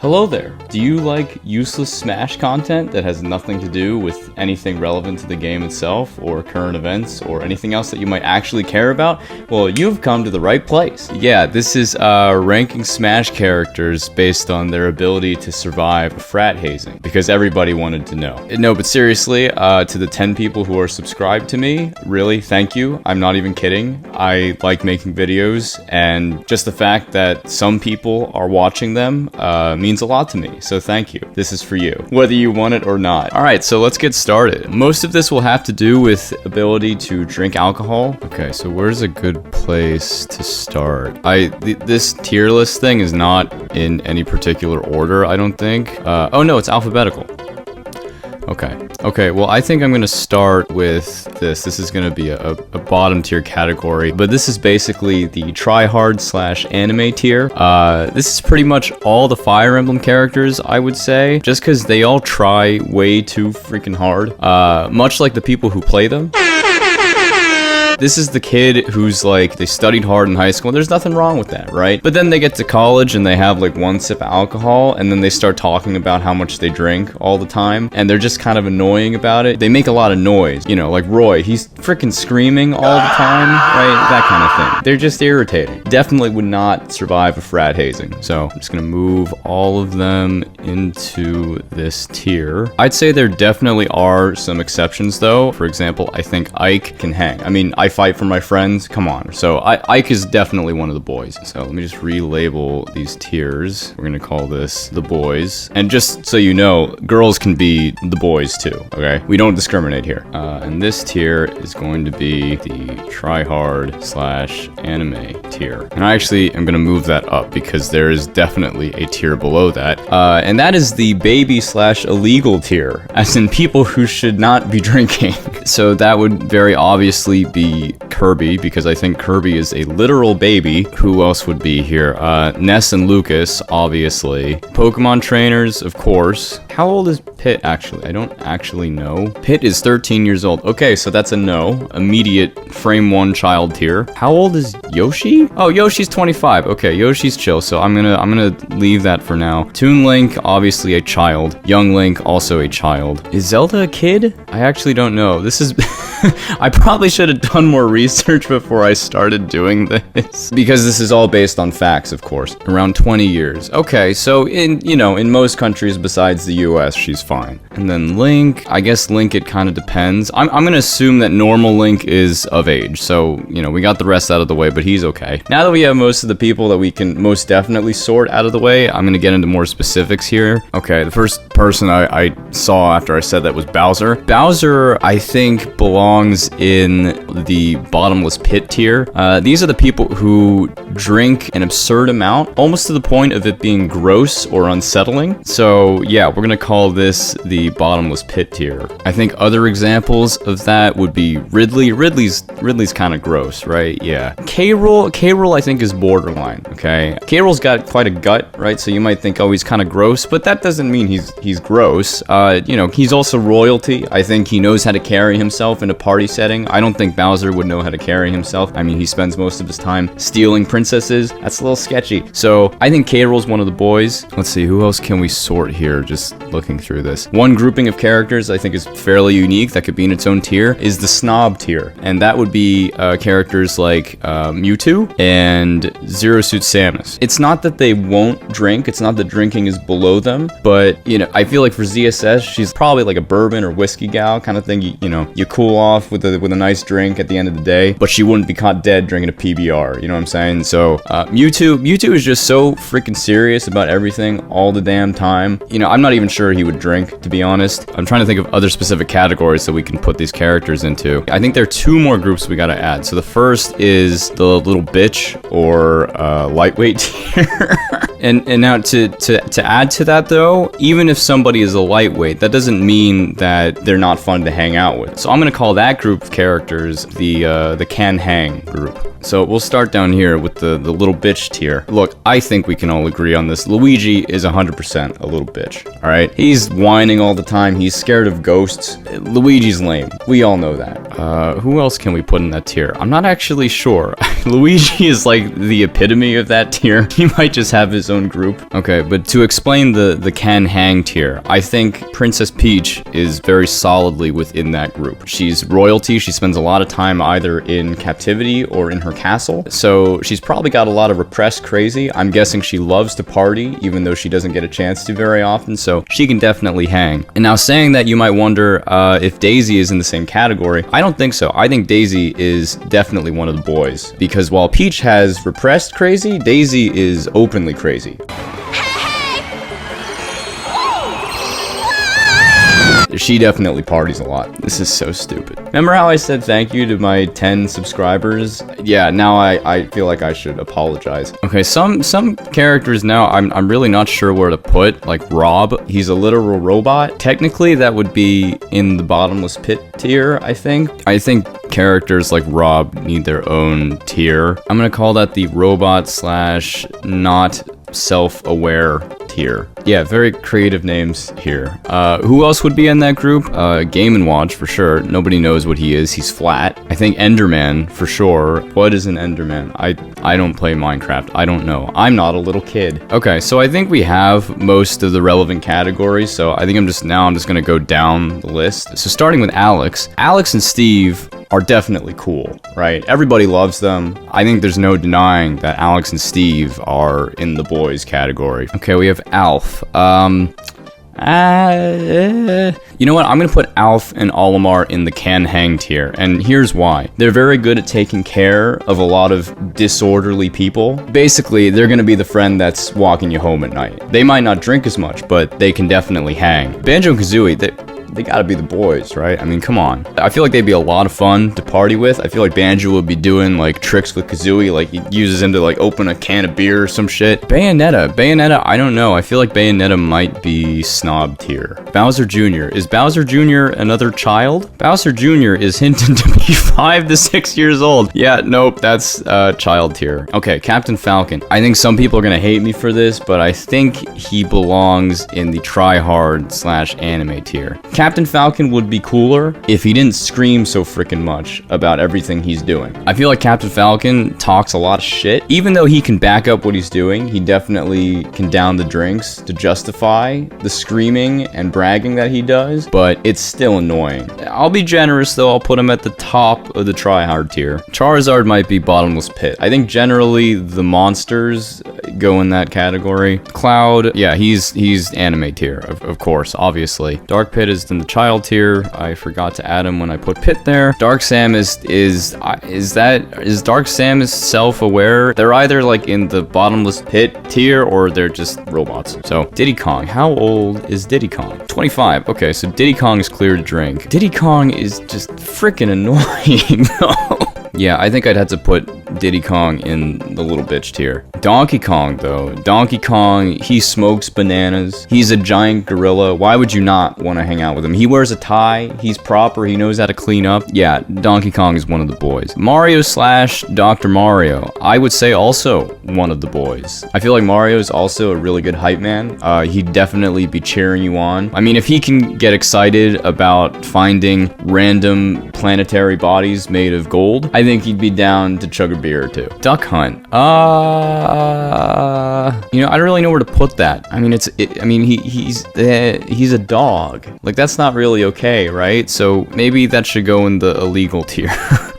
Hello there! Do you like useless Smash content that has nothing to do with anything relevant to the game itself, or current events, or anything else that you might actually care about? Well, you've come to the right place. Yeah, this is ranking Smash characters based on their ability to survive frat hazing, because everybody wanted to know. No, but seriously, to the 10 people who are subscribed to me, really, thank you. I'm not even kidding. I like making videos, and just the fact that some people are watching them means a lot to me, so thank you. This is for you, whether you want it or not. Alright, so let's get started. Most of this will have to do with ability to drink alcohol. Okay, so where's a good place to start? This tier list thing is not in any particular order, I don't think. Oh no, it's alphabetical. Okay, well, I think I'm gonna start with this. This is gonna be a bottom tier category, but this is basically the try-hard / anime tier. This is pretty much all the Fire Emblem characters, I would say, just because they all try way too freaking hard, much like the people who play them. This is the kid who's like, they studied hard in high school. There's nothing wrong with that, right? But then they get to college and they have like one sip of alcohol, and then they start talking about how much they drink all the time, and they're just kind of annoying about it. They make a lot of noise, you know, like Roy, he's freaking screaming all the time, right? That kind of thing. They're just irritating. Definitely would not survive a frat hazing. So I'm just gonna move all of them into this tier. I'd say there definitely are some exceptions though. For example, I think Ike can hang. I mean, I fight for my friends, come on. So Ike is definitely one of the boys. So let me just relabel these tiers. We're gonna call this the boys. And just so you know, girls can be the boys too, okay? We don't discriminate here. And this tier is going to be the try-hard / anime tier. And I actually am gonna move that up because there is definitely a tier below that. And that is the baby / illegal tier, as in people who should not be drinking. So that would very obviously be Kirby, because I think Kirby is a literal baby. Who else would be here? Ness and Lucas, obviously. Pokemon trainers, of course. How old is Pit, actually? I don't actually know. Pit is 13 years old. Okay, so that's a no. Immediate frame 1 child tier. How old is Yoshi? Oh, Yoshi's 25. Okay, Yoshi's chill, so I'm gonna leave that for now. Toon Link, obviously a child. Young Link, also a child. Is Zelda a kid? I actually don't know. This is... I probably should have done more research before I started doing this, because this is all based on facts, of course. Around 20 years. Okay, so in most countries besides the US, she's fine. And then Link, I guess Link, it kind of depends. I'm gonna assume that normal Link is of age, so, we got the rest out of the way, but he's okay. Now that we have most of the people that we can most definitely sort out of the way, I'm gonna get into more specifics here. Okay, the first person I saw after I said that was Bowser. Bowser, I think, belongs in the bottomless pit tier. These are the people who drink an absurd amount, almost to the point of it being gross or unsettling. So yeah, we're gonna call this the bottomless pit tier. I think other examples of that would be Ridley. Ridley's kind of gross, right? Yeah. K-Rool I think is borderline, okay? K-Rool's got quite a gut, right? So you might think, oh, he's kind of gross, but that doesn't mean he's gross. He's also royalty. I think he knows how to carry himself in a party setting. I don't think Bowser would know how to carry himself. I mean, he spends most of his time stealing princesses. That's a little sketchy. So I think K-Rool's one of the boys. Let's see, who else can we sort here? Just looking through this. One grouping of characters I think is fairly unique that could be in its own tier is the snob tier. And that would be characters like Mewtwo and Zero Suit Samus. It's not that they won't drink. It's not that drinking is below them. But, I feel like for ZSS, she's probably like a bourbon or whiskey gal kind of thing. You cool off with a nice drink at the end of the day, but she wouldn't be caught dead drinking a PBR, you know what I'm saying? So Mewtwo is just so freaking serious about everything all the damn time. I'm not even sure he would drink, to be honest. I'm trying to think of other specific categories that we can put these characters into. I think there are 2 more groups we gotta add. So the first is the little bitch or lightweight tier. And now to add to that though, even if somebody is a lightweight, that doesn't mean that they're not fun to hang out with. So I'm gonna call that group of characters the can hang group. So we'll start down here with the little bitch tier. Look, I think we can all agree on this. Luigi is 100% a little bitch, all right? He's whining all the time. He's scared of ghosts. Luigi's lame. We all know that. Who else can we put in that tier? I'm not actually sure. Luigi is like the epitome of that tier. He might just have his his own group. Okay, but to explain the can hang tier, I think Princess Peach is very solidly within that group. She's royalty. She spends a lot of time either in captivity or in her castle. So she's probably got a lot of repressed crazy. I'm guessing she loves to party, even though she doesn't get a chance to very often. So she can definitely hang. And now saying that, you might wonder if Daisy is in the same category. I don't think so. I think Daisy is definitely one of the boys, because while Peach has repressed crazy, Daisy is openly crazy. She definitely parties a lot. This is so stupid. Remember how I said thank you to my 10 subscribers? Yeah, now I feel like I should apologize. Okay, some characters now I'm really not sure where to put, like Rob. He's a literal robot. Technically, that would be in the bottomless pit tier, I think. I think characters like Rob need their own tier. I'm gonna call that the robot slash not self-aware tier. Yeah, very creative names here. Who else would be in that group? Game & Watch for sure. Nobody knows what he is. He's flat. I think Enderman for sure. What is an Enderman? I don't play Minecraft. I don't know. I'm not a little kid. Okay, so I think we have most of the relevant categories. So I think I'm just gonna go down the list. So starting with Alex. Alex and Steve are definitely cool, right? Everybody loves them. I think there's no denying that Alex and Steve are in the boys category. Okay, we have Alf. You know what? I'm gonna put Alf and Olimar in the can hang tier, and here's why. They're very good at taking care of a lot of disorderly people. Basically, they're gonna be the friend that's walking you home at night. They might not drink as much, but they can definitely hang. Banjo Kazooie, they gotta be the boys, right? I mean, come on. I feel like they'd be a lot of fun to party with. I feel like Banjo would be doing like tricks with Kazooie, like he uses him to like open a can of beer or some shit. Bayonetta, I don't know. I feel like Bayonetta might be snob tier. Bowser Jr. Is Bowser Jr. another child? Bowser Jr. is hinted to be 5 to 6 years old. Yeah, nope, that's child tier. Okay, Captain Falcon. I think some people are gonna hate me for this, but I think he belongs in the try-hard slash anime tier. Captain Falcon would be cooler if he didn't scream so freaking much about everything he's doing. I feel like Captain Falcon talks a lot of shit. Even though he can back up what he's doing, he definitely can down the drinks to justify the screaming and bragging that he does, but it's still annoying. I'll be generous though, I'll put him at the top of the try-hard tier. Charizard might be bottomless pit. I think generally the monsters go in that category. Cloud, yeah, he's anime tier, of course, obviously. Dark Pit is in the child tier. I forgot to add him when I put Pit there. Dark Sam is Dark Sam is self-aware? They're either like in the bottomless pit tier or they're just robots. So Diddy Kong, how old is Diddy Kong? 25. Okay, so Diddy Kong is clear to drink. Diddy Kong is just freaking annoying though. Yeah, I think I'd have to put Diddy Kong in the little bitch tier. Donkey Kong, though. Donkey Kong, he smokes bananas. He's a giant gorilla. Why would you not want to hang out with him? He wears a tie. He's proper. He knows how to clean up. Yeah, Donkey Kong is one of the boys. Mario slash Dr. Mario, I would say also one of the boys. I feel like Mario is also a really good hype man. He'd definitely be cheering you on. I mean, if he can get excited about finding random planetary bodies made of gold, I think he'd be down to chug a beer or two. Duck Hunt. You know, I don't really know where to put that. I mean, he's a dog. Like, that's not really okay, right? So maybe that should go in the illegal tier.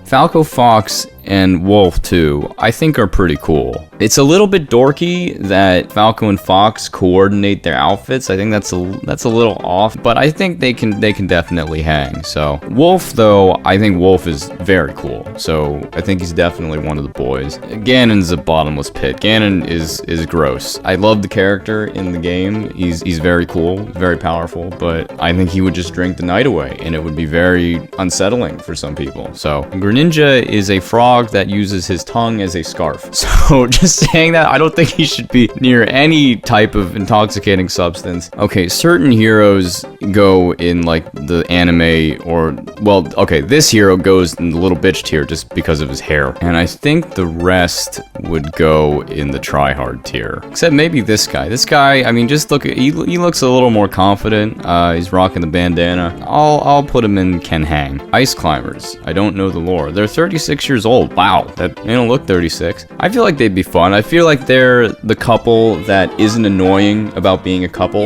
Falco, Fox, and Wolf too, I think are pretty cool. It's a little bit dorky that Falco and Fox coordinate their outfits. I think that's a little off, but I think they can definitely hang. So Wolf though, I think Wolf is very cool. So I think he's definitely one of the boys. Ganon's a bottomless pit. Ganon is gross. I love the character in the game. He's very cool, very powerful, but I think he would just drink the night away and it would be very unsettling for some people. So Greninja is a frog that uses his tongue as a scarf. So just saying that, I don't think he should be near any type of intoxicating substance. Okay, certain heroes go in like the anime or, well, okay, this hero goes in the little bitch tier just because of his hair. And I think the rest would go in the try-hard tier. Except maybe this guy. This guy, I mean, just look at, he looks a little more confident. He's rocking the bandana. I'll put him in can hang. Ice climbers. I don't know the lore. They're 36 years old. old. Wow, they don't look 36. I feel like they'd be fun. I feel like they're the couple that isn't annoying about being a couple.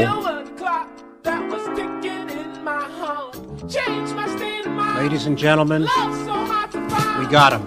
Ladies and gentlemen, we got him.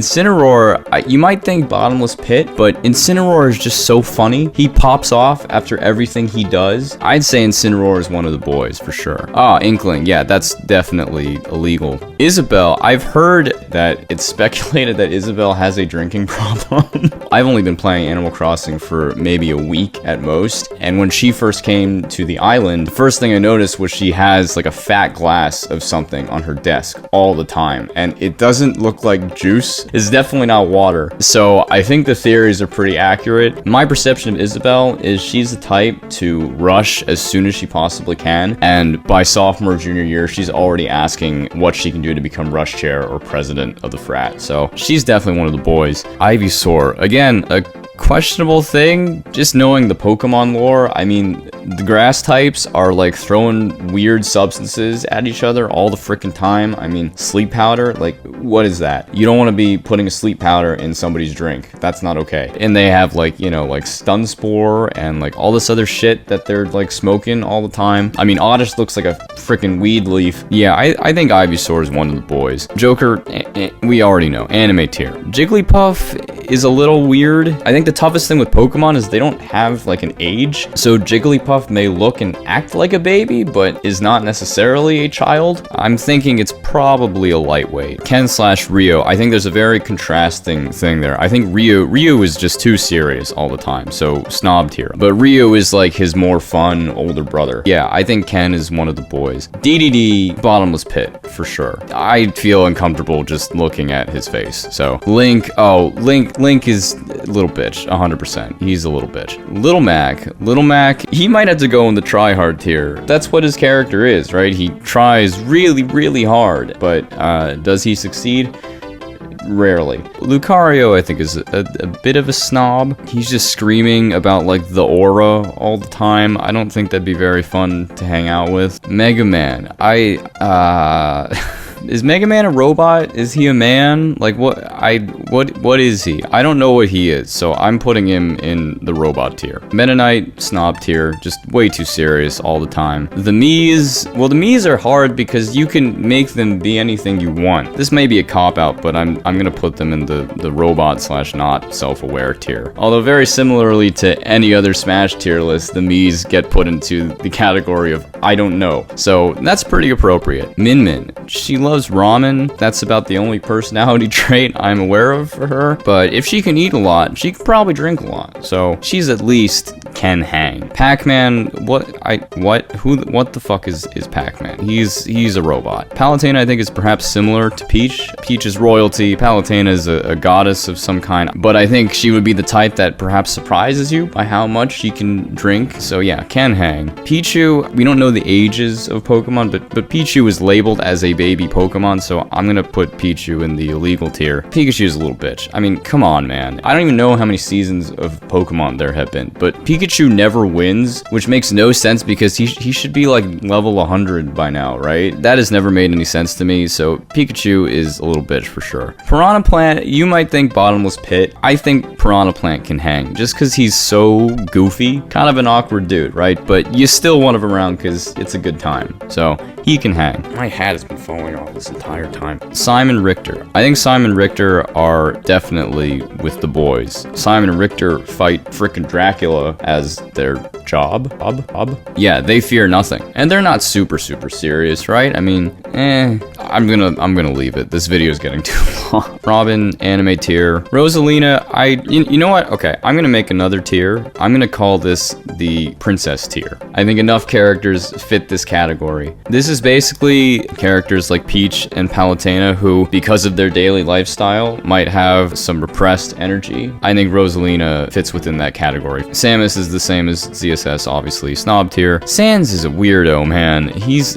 Cineroar, you might think bottomless pit, but Cineroar is just so funny. He pops off after everything he does. I'd say Cineroar is one of the boys for sure. Ah, Inkling, yeah, that's definitely illegal. Isabelle, I've heard that it's speculated that Isabelle has a drinking problem. I've only been playing Animal Crossing for maybe a week at most, and when she first came to the island, the first thing I noticed was she has like a fat glass of something on her desk all the time, and it doesn't look like juice. It's definitely not water. So I think the theories are pretty accurate. My perception of Isabelle is she's the type to rush as soon as she possibly can, and by sophomore, junior year, she's already asking what she can do to become rush chair or president of the frat. So she's definitely one of the boys. Ivysaur, again, a questionable thing, just knowing the Pokemon lore. I mean, the grass types are like throwing weird substances at each other all the freaking time. I mean, sleep powder, like, what is that? You don't want to be putting a sleep powder in somebody's drink. That's not okay. And they have like, you know, like stun spore and like all this other shit that they're like smoking all the time. I mean, Oddish looks like a freaking weed leaf. Yeah, I think Ivysaur is one of the boys. Joker, we already know, anime tier. Jigglypuff is a little weird. I think the toughest thing with Pokemon is they don't have like an age. So Jigglypuff may look and act like a baby, but is not necessarily a child. I'm thinking it's probably a lightweight. Ken/Rio, I think there's a very contrasting thing there. I think Rio is just too serious all the time, so snob tier. But Rio is like his more fun older brother. Yeah, I think Ken is one of the boys. DDD, bottomless pit, for sure. I feel uncomfortable just looking at his face. So Link, Link is a little bitch, 100%. He's a little bitch. Little Mac, he might have to go in the try hard tier. That's what his character is, right? He tries really, really hard, but does he succeed? Rarely. Lucario, I think, is a bit of a snob. He's just screaming about like the aura all the time. I don't think that'd be very fun to hang out with. Mega Man, is Mega Man a robot? Is he a man? Like what is he? I don't know what he is, so I'm putting him in the robot tier. Meta Knight, snob tier, just way too serious all the time. The Mii's, well, the Mii's are hard because you can make them be anything you want. This may be a cop-out, but I'm gonna put them in the robot/not self-aware tier. Although very similarly to any other Smash tier list, the Mii's get put into the category of I don't know. So that's pretty appropriate. Min, she loves ramen. That's about the only personality trait I'm aware of for her. But if she can eat a lot, she could probably drink a lot. So she's at least can hang. Pac-Man, what the fuck is Pac-Man? He's a robot. Palutena, I think, is perhaps similar to Peach. Peach is royalty. Palutena is a goddess of some kind. But I think she would be the type that perhaps surprises you by how much she can drink. So yeah, can hang. Pichu, we don't know the ages of Pokemon, but Pichu is labeled as a baby Pokemon, so I'm gonna put Pichu in the illegal tier. Pikachu's a little bitch. I mean, come on, man. I don't even know how many seasons of Pokemon there have been, but Pikachu never wins, which makes no sense because he should be like level 100 by now, right? That has never made any sense to me, so Pikachu is a little bitch for sure. Piranha Plant, you might think bottomless pit. I think Piranha Plant can hang, just because he's so goofy. Kind of an awkward dude, right? But you still want him around because it's a good time, so he can hang. My hat has been falling off this entire time. Simon Richter. I think Simon Richter are definitely with the boys. Simon and Richter fight frickin' Dracula as their job. Yeah, they fear nothing. And they're not super serious, right? I mean, I'm gonna leave it. This video is getting too long. Robin, anime tier. Rosalina, you know what? Okay, I'm gonna make another tier. I'm gonna call this the princess tier. I think enough characters fit this category. This is basically characters like Peach and Palutena who, because of their daily lifestyle, might have some repressed energy. I think Rosalina fits within that category. Samus is the same as ZSS, obviously. Snob tier. Sans is a weirdo, man. He's...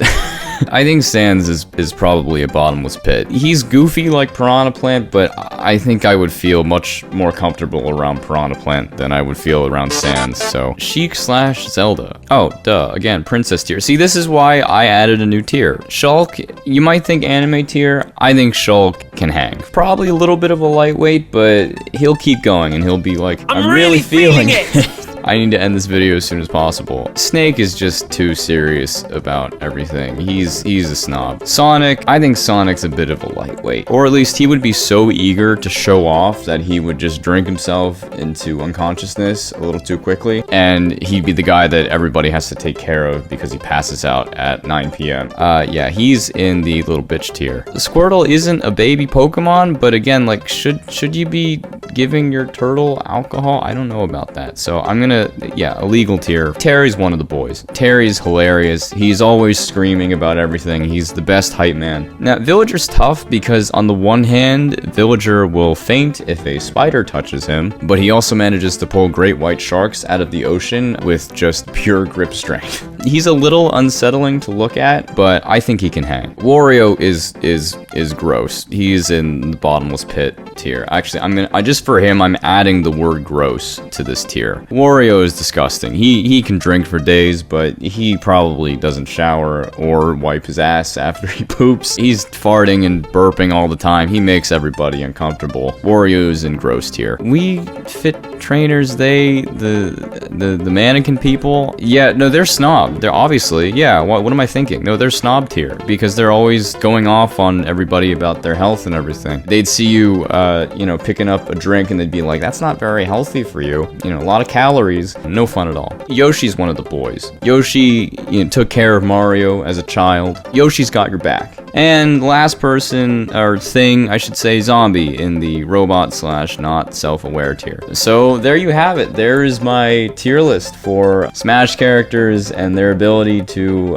I think Sans is probably a bottomless pit. He's goofy like Piranha Plant, but I think I would feel much more comfortable around Piranha Plant than I would feel around Sans. So Sheik / Zelda. Oh, duh. Again, princess tier. See, this is why I added a new tier. Shulk, you might think anime tier. I think Shulk can hang. Probably a little bit of a lightweight, but he'll keep going and he'll be like, I'm really feeling it. I need to end this video as soon as possible. Snake is just too serious about everything. He's a snob. Sonic, I think Sonic's a bit of a lightweight. Or at least he would be so eager to show off that he would just drink himself into unconsciousness a little too quickly. And he'd be the guy that everybody has to take care of because he passes out at 9 p.m. Yeah, he's in the little bitch tier. Squirtle isn't a baby Pokemon, but again, like, should you be giving your turtle alcohol? I don't know about that. So I'm gonna, yeah, illegal tier. Terry's one of the boys. Terry's hilarious. He's always screaming about everything. He's the best hype man. Now, Villager's tough because on the one hand, Villager will faint if a spider touches him, but he also manages to pull great white sharks out of the ocean with just pure grip strength. He's a little unsettling to look at, but I think he can hang. Wario is gross. He's in the bottomless pit tier. Actually, just for him, I'm adding the word gross to this tier. Wario is disgusting. He can drink for days, but he probably doesn't shower or wipe his ass after he poops. He's farting and burping all the time. He makes everybody uncomfortable. Wario's in gross tier. We Fit trainers, the mannequin people, yeah, no, they're snob. They're obviously, yeah, what am I thinking? No, they're snob tier because they're always going off on everybody about their health and everything. They'd see you, you know, picking up a drink and they'd be like, that's not very healthy for you. You know, a lot of calories, no fun at all. Yoshi's one of the boys. Yoshi, you know, took care of Mario as a child. Yoshi's got your back. And last person, or thing, I should say, Zombie in the robot / not self-aware tier. So there you have it. There is my tier list for Smash characters and their ability to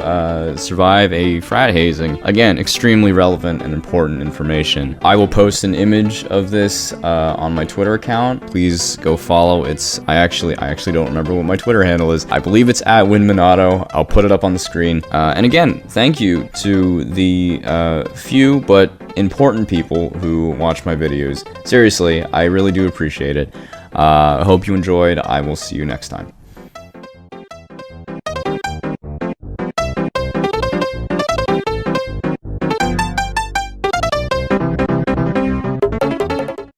survive a frat hazing. Again, extremely relevant and important information. I will post an image of this on my Twitter account. Please go follow. I actually don't remember what my Twitter handle is. I believe it's @WinMinato. I'll put it up on the screen. And again, thank you to the few but important people who watch my videos. Seriously, I really do appreciate it. I hope you enjoyed. I will see you next time.